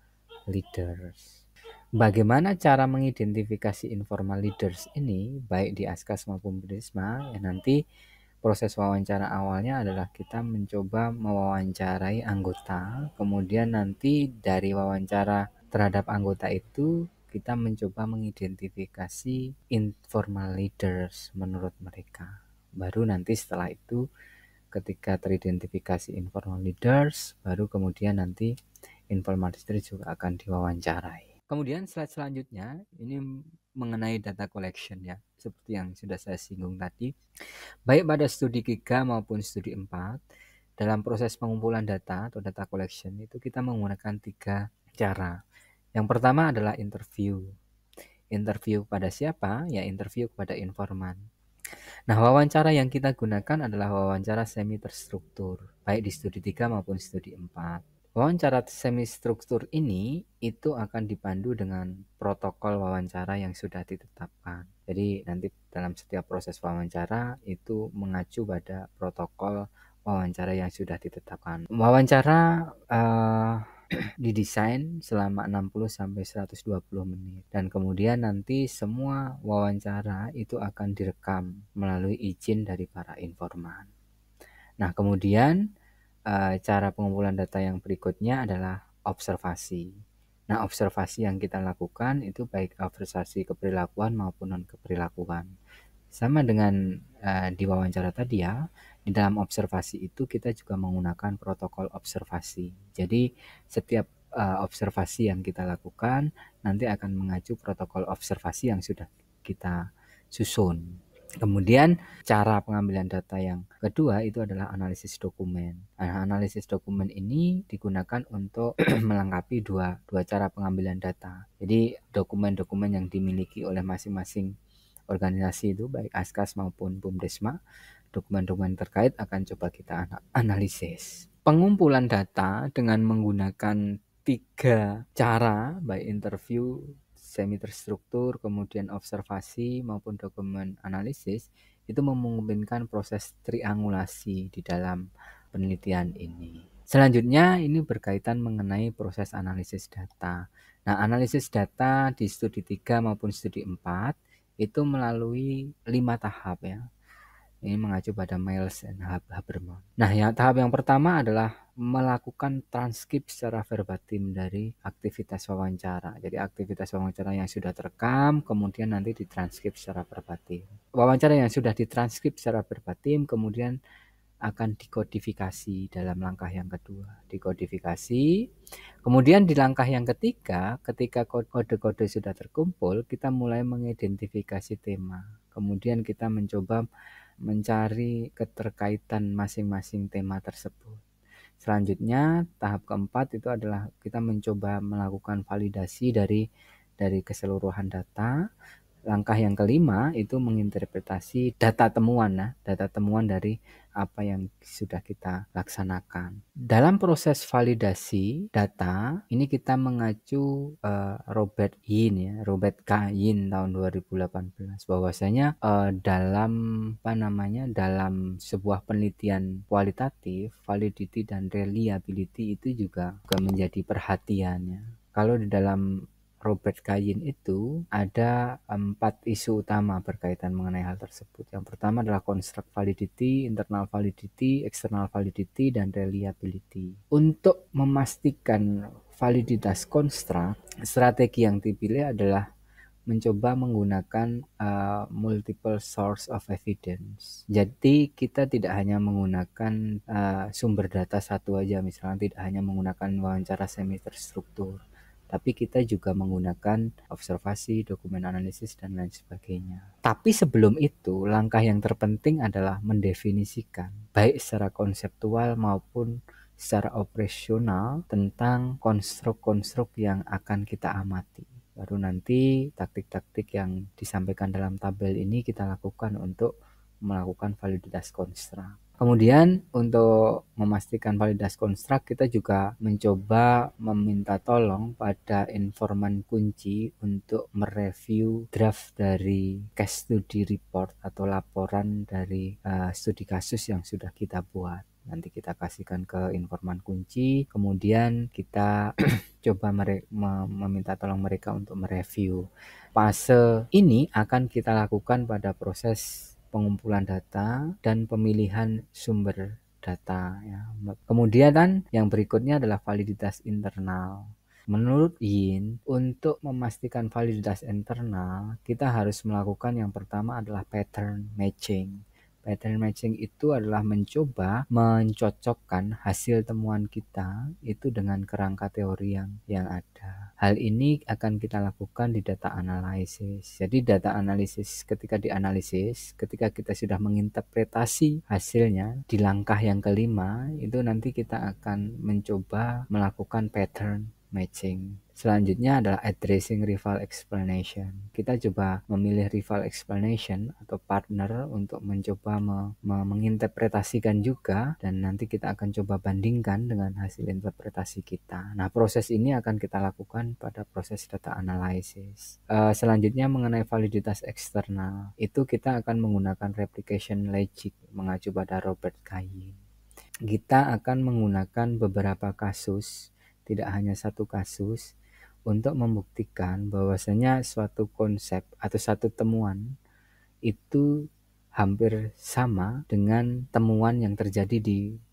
leaders. Bagaimana cara mengidentifikasi informal leaders ini, baik di Askas maupun BUMDesma, ya nanti proses wawancara awalnya adalah kita mencoba mewawancarai anggota, kemudian nanti dari wawancara terhadap anggota itu kita mencoba mengidentifikasi informal leaders menurut mereka. Baru nanti setelah itu ketika teridentifikasi informal leaders, baru kemudian nanti informal leaders juga akan diwawancarai. Kemudian slide selanjutnya ini mengenai data collection ya, seperti yang sudah saya singgung tadi. Baik pada studi 3 maupun studi 4, dalam proses pengumpulan data atau data collection itu kita menggunakan 3 cara. Yang pertama adalah interview. Interview pada siapa? Ya, interview kepada informan. Nah, wawancara yang kita gunakan adalah wawancara semi terstruktur, baik di studi 3 maupun studi 4. Wawancara semi struktur ini itu akan dipandu dengan protokol wawancara yang sudah ditetapkan. Jadi nanti dalam setiap proses wawancara itu mengacu pada protokol wawancara yang sudah ditetapkan. Wawancara didesain selama 60 sampai 120 menit, dan kemudian nanti semua wawancara itu akan direkam melalui izin dari para informan. Nah, kemudian cara pengumpulan data yang berikutnya adalah observasi. Nah, observasi yang kita lakukan itu baik observasi keperilakuan maupun non keperilakuan. Sama dengan di wawancara tadi ya, di dalam observasi itu kita juga menggunakan protokol observasi. Jadi setiap observasi yang kita lakukan nanti akan mengacu protokol observasi yang sudah kita susun. Kemudian cara pengambilan data yang kedua itu adalah analisis dokumen. Nah, analisis dokumen ini digunakan untuk melengkapi dua cara pengambilan data. Jadi dokumen-dokumen yang dimiliki oleh masing-masing organisasi itu baik Askas maupun BUMDesma, dokumen-dokumen terkait akan coba kita analisis. Pengumpulan data dengan menggunakan 3 cara, baik interview, semi terstruktur, kemudian observasi maupun dokumen analisis, itu memungkinkan proses triangulasi di dalam penelitian ini. Selanjutnya ini berkaitan mengenai proses analisis data. Nah, analisis data di studi 3 maupun studi 4 itu melalui 5 tahap ya. Ini mengacu pada Miles dan Habermas. Nah, tahap yang pertama adalah melakukan transkrip secara verbatim dari aktivitas wawancara. Jadi aktivitas wawancara yang sudah terekam kemudian nanti ditranskrip secara verbatim. Wawancara yang sudah ditranskrip secara verbatim kemudian akan dikodifikasi dalam langkah yang kedua. Dikodifikasi. Kemudian di langkah yang ketiga, ketika kode-kode sudah terkumpul, kita mulai mengidentifikasi tema. Kemudian kita mencoba mencari keterkaitan masing-masing tema tersebut. Selanjutnya, tahap keempat itu adalah kita mencoba melakukan validasi dari keseluruhan data. Langkah yang kelima itu menginterpretasi data temuan dari apa yang sudah kita laksanakan. Dalam proses validasi data, ini kita mengacu Robert K. Yin tahun 2018 bahwasanya dalam sebuah penelitian kualitatif, validity dan reliability itu juga menjadi perhatiannya. Kalau di dalam Robert Kayin itu ada 4 isu utama berkaitan mengenai hal tersebut. Yang pertama adalah construct validity, internal validity, external validity, dan reliability. Untuk memastikan validitas construct, strategi yang dipilih adalah mencoba menggunakan multiple source of evidence. Jadi kita tidak hanya menggunakan sumber data satu aja, misalnya tidak hanya menggunakan wawancara semi terstruktur, tapi kita juga menggunakan observasi, dokumen analisis, dan lain sebagainya. Tapi sebelum itu, langkah yang terpenting adalah mendefinisikan, baik secara konseptual maupun secara operasional, tentang konstruk-konstruk yang akan kita amati. Baru nanti taktik-taktik yang disampaikan dalam tabel ini kita lakukan untuk melakukan validitas konstruk. Kemudian untuk memastikan validitas konstruk, kita juga mencoba meminta tolong pada informan kunci untuk mereview draft dari case study report atau laporan dari studi kasus yang sudah kita buat. Nanti kita kasihkan ke informan kunci, kemudian kita coba meminta tolong mereka untuk mereview. Fase ini akan kita lakukan pada proses pengumpulan data dan pemilihan sumber data ya. Kemudian yang berikutnya adalah validitas internal. Menurut Yin, untuk memastikan validitas internal, kita harus melakukan yang pertama adalah pattern matching. Pattern matching itu adalah mencoba mencocokkan hasil temuan kita itu dengan kerangka teori yang ada. Hal ini akan kita lakukan di data analisis. Jadi data analisis ketika dianalisis, ketika kita sudah menginterpretasi hasilnya di langkah yang kelima, itu nanti kita akan mencoba melakukan pattern matching. Selanjutnya adalah addressing rival explanation. Kita coba memilih rival explanation atau partner untuk mencoba menginterpretasikan juga, dan nanti kita akan coba bandingkan dengan hasil interpretasi kita. Nah, proses ini akan kita lakukan pada proses data analysis. Selanjutnya mengenai validitas eksternal, itu kita akan menggunakan replication logic mengacu pada Robert Kayin. Kita akan menggunakan beberapa kasus, tidak hanya satu kasus, untuk membuktikan bahwasanya suatu konsep atau satu temuan itu hampir sama dengan temuan yang terjadi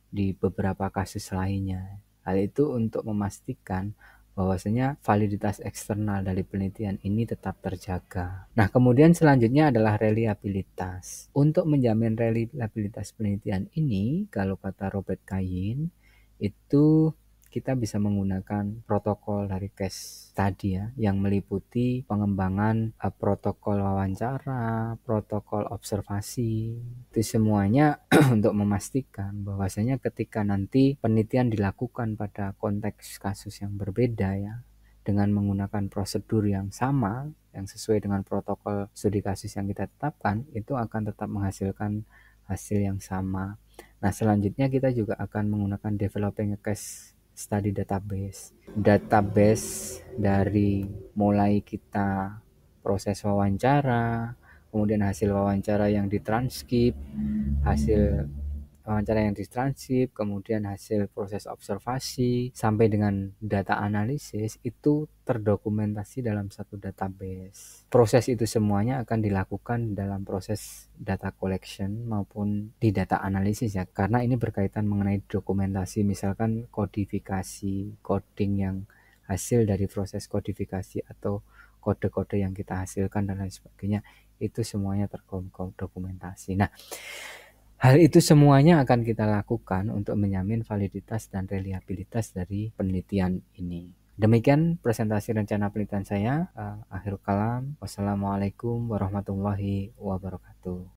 di beberapa kasus lainnya. Hal itu untuk memastikan bahwasanya validitas eksternal dari penelitian ini tetap terjaga. Nah, kemudian selanjutnya adalah reliabilitas. Untuk menjamin reliabilitas penelitian ini, kalau kata Robert Kayin, itu kita bisa menggunakan protokol dari case tadi ya, yang meliputi pengembangan protokol wawancara, protokol observasi. Itu semuanya untuk memastikan bahwasanya ketika nanti penelitian dilakukan pada konteks kasus yang berbeda ya, dengan menggunakan prosedur yang sama, yang sesuai dengan protokol studi kasus yang kita tetapkan, itu akan tetap menghasilkan hasil yang sama. Nah, selanjutnya kita juga akan menggunakan developing a case study database. Database dari mulai kita proses wawancara, kemudian hasil wawancara yang ditranskrip, hasil wawancara yang ditranskrip, kemudian hasil proses observasi, sampai dengan data analisis itu terdokumentasi dalam satu database. Proses itu semuanya akan dilakukan dalam proses data collection maupun di data analisis ya, karena ini berkaitan mengenai dokumentasi, misalkan kodifikasi, coding yang hasil dari proses kodifikasi atau kode-kode yang kita hasilkan dan lain sebagainya, itu semuanya terdokumentasi. Nah, hal itu semuanya akan kita lakukan untuk menjamin validitas dan reliabilitas dari penelitian ini. Demikian presentasi rencana penelitian saya. Akhirul kalam. Wassalamualaikum warahmatullahi wabarakatuh.